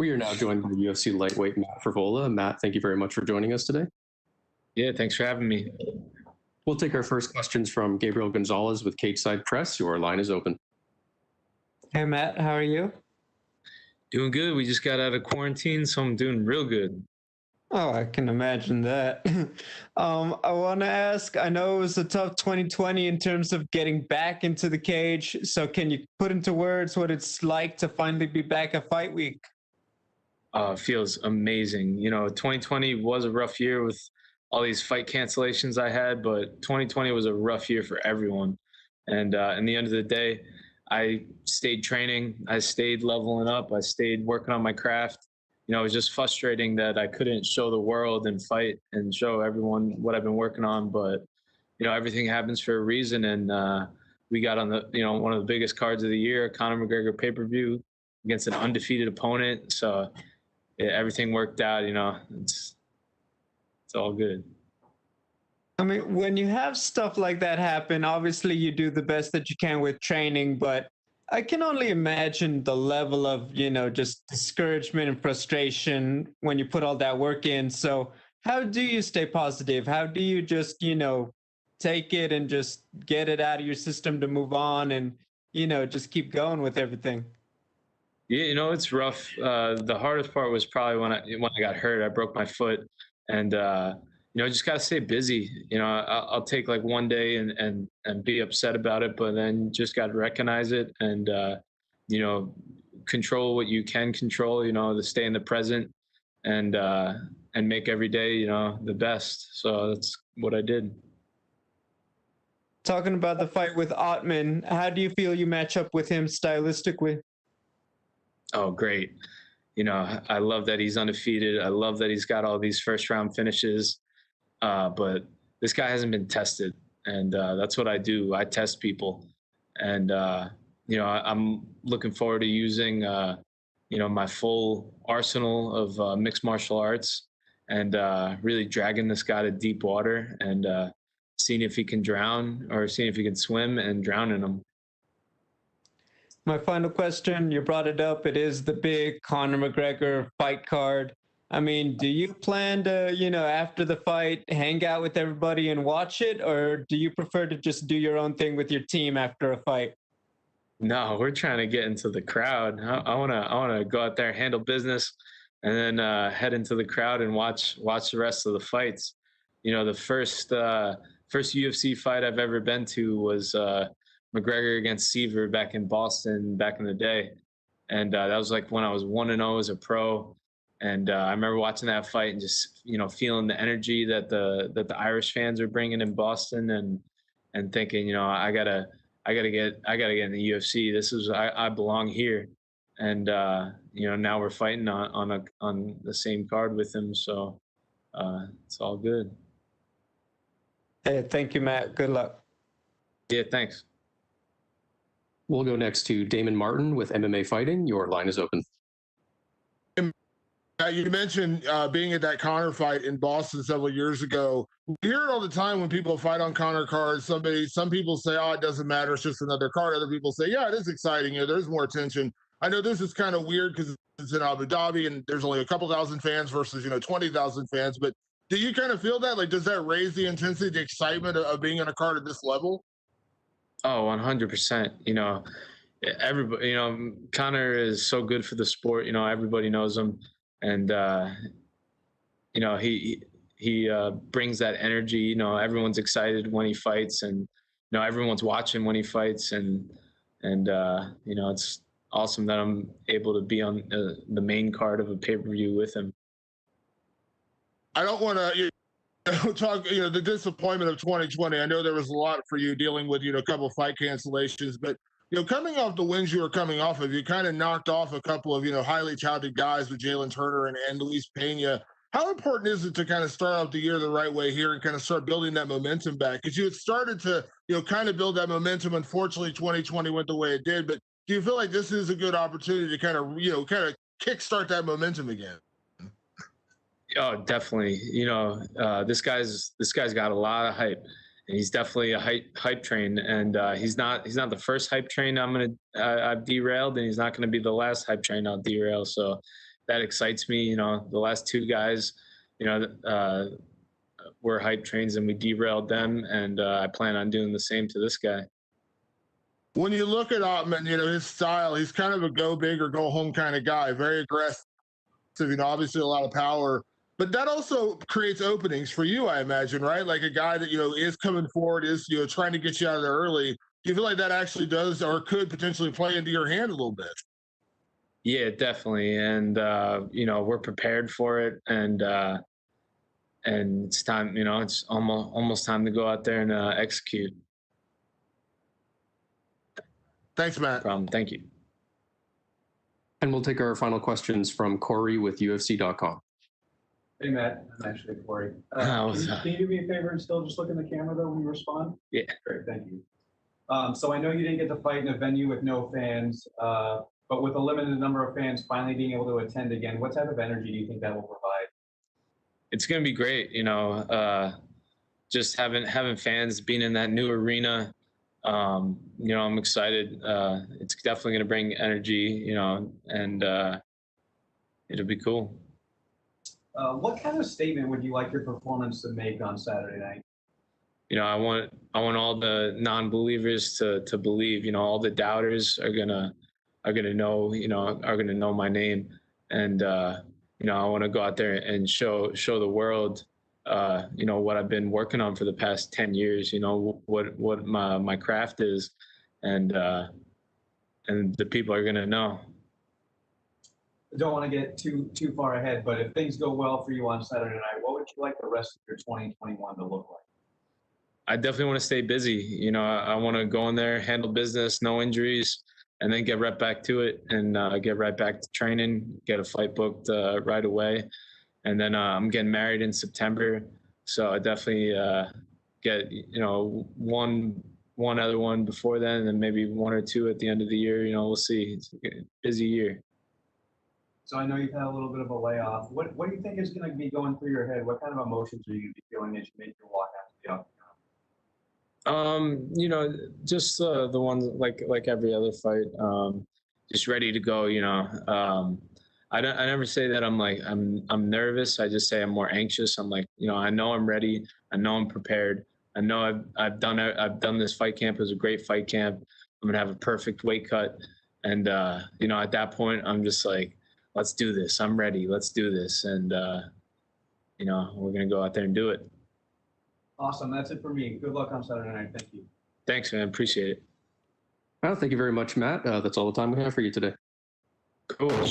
We are now joined by UFC lightweight Matt Frevola. Matt, thank you very much for joining us today. Yeah, thanks for having me. We'll take our first questions from Gabriel Gonzalez with Cage Side Press. Your line is open. Hey, Matt, how are you? Doing good. We just got out of quarantine, so I'm doing real good. Oh, I can imagine that. I want to ask, I know it was a tough 2020 in terms of getting back into the cage. So can you put into words what it's like to finally be back at fight week? Feels amazing. 2020 was a rough year with all these fight cancellations I had, but 2020 was a rough year for everyone. And in the end of the day, I stayed training. I stayed leveling up. I stayed working on my craft. It was just frustrating that I couldn't show the world and fight and show everyone what I've been working on. But, everything happens for a reason. And we got on one of the biggest cards of the year, Conor McGregor pay-per-view against an undefeated opponent. So everything worked out, it's all good. I mean, when you have stuff like that happen, obviously you do the best that you can with training, but I can only imagine the level of, just discouragement and frustration when you put all that work in. So how do you stay positive? How do you just, take it and just get it out of your system to move on and, just keep going with everything? Yeah, it's rough. The hardest part was probably when I got hurt. I broke my foot, and just gotta stay busy. I'll take like one day and be upset about it, but then just gotta recognize it and control what you can control. To stay in the present and make every day the best. So that's what I did. Talking about the fight with Ottman, how do you feel you match up with him stylistically? Oh, great. I love that he's undefeated. I love that he's got all these first round finishes. But this guy hasn't been tested. And that's what I do. I test people. And, I'm looking forward to using, my full arsenal of mixed martial arts and really dragging this guy to deep water and seeing if he can drown or seeing if he can swim and drowning him. My final question, you brought it up. It is the big Conor McGregor fight card. I mean, do you plan to, after the fight, hang out with everybody and watch it? Or do you prefer to just do your own thing with your team after a fight? No, we're trying to get into the crowd. I wanna go out there, handle business, and then head into the crowd and watch the rest of the fights. The first UFC fight I've ever been to was McGregor against Seaver back in Boston back in the day. And that was like when I was 1-0 as a pro. And I remember watching that fight and just, feeling the energy that the Irish fans are bringing in Boston and thinking, I gotta get in the UFC. I belong here. And, now we're fighting on the same card with him. So it's all good. Hey, thank you, Matt. Good luck. Yeah, thanks. We'll go next to Damon Martin with MMA Fighting. Your line is open. You mentioned being at that Conor fight in Boston several years ago. We hear it all the time when people fight on Conor cards. Some people say, "Oh, it doesn't matter; it's just another card." Other people say, "Yeah, it is exciting. There's more attention." I know this is kind of weird because it's in Abu Dhabi and there's only a couple thousand fans versus 20,000 fans. But do you kind of feel that? Like, does that raise the intensity, the excitement of being on a card at this level? Oh, 100%. Everybody. Conor is so good for the sport. Everybody knows him. And he brings that energy. Everyone's excited when he fights, and everyone's watching when he fights, and it's awesome that I'm able to be on the main card of a pay-per-view with him. I don't want to talk the disappointment of 2020. I know there was a lot for you dealing with a couple of fight cancellations, but coming off the wins you were coming off of, you kind of knocked off a couple of, highly touted guys with Jalen Turner and Luis Pena. How important is it to kind of start out the year the right way here and kind of start building that momentum back? Because you had started to, kind of build that momentum. Unfortunately, 2020 went the way it did. But do you feel like this is a good opportunity to kind of kickstart that momentum again? Oh, definitely. This guy's got a lot of hype. And he's definitely a hype train, and he's not the first hype train I've derailed, and he's not going to be the last hype train I'll derail. So that excites me. You know, the last two guys, you know, were hype trains and we derailed them, and I plan on doing the same to this guy. When you look at Ottman, you know, his style, he's kind of a go big or go home kind of guy, very aggressive, you know, obviously a lot of power. But that also creates openings for you, I imagine, right? Like a guy that, you know, is coming forward, is, you know, trying to get you out of there early. Do you feel like that actually does or could potentially play into your hand a little bit? Yeah, definitely. And, you know, we're prepared for it. And it's time, you know, it's almost time to go out there and execute. Thanks, Matt. No problem. Thank you. And we'll take our final questions from Corey with UFC.com. Hey, Matt. I'm actually Corey. What's up? Can you do me a favor and still just look in the camera, though, when you respond? Yeah. Great. Thank you. So I know you didn't get to fight in a venue with no fans, but with a limited number of fans finally being able to attend again, what type of energy do you think that will provide? It's going to be great. You know, just having fans, being in that new arena. You know, I'm excited. It's definitely going to bring energy, you know, and it'll be cool. What kind of statement would you like your performance to make on Saturday night? You know, I want all the non-believers to believe. You know, all the doubters are gonna know. You know, are gonna know my name, and you know, I want to go out there and show the world. You know, what I've been working on for the past 10 years. You know, what my craft is, and the people are gonna know. I don't want to get too far ahead, but if things go well for you on Saturday night, what would you like the rest of your 2021 to look like? I definitely want to stay busy. You know, I want to go in there, handle business, no injuries, and then get right back to it and get right back to training, get a fight booked right away. And then I'm getting married in September. So I definitely get, you know, one other one before then, and then maybe one or two at the end of the year. You know, we'll see. It's a busy year. So I know you've had a little bit of a layoff. What do you think is going to be going through your head? What kind of emotions are you going to be feeling as you make your walk out to the octagon? You know, just the ones like every other fight. Just ready to go. You know, I never say that I'm nervous. I just say I'm more anxious. I'm like, you know, I know I'm ready. I know I'm prepared. I know I've done this fight camp. It was a great fight camp. I'm gonna have a perfect weight cut, and you know, at that point, I'm just like, let's do this. I'm ready. Let's do this, and you know, we're gonna go out there and do it. Awesome. That's it for me. Good luck on Saturday night. Thank you. Thanks, man. Appreciate it. Well, thank you very much, Matt. That's all the time we have for you today. Cool.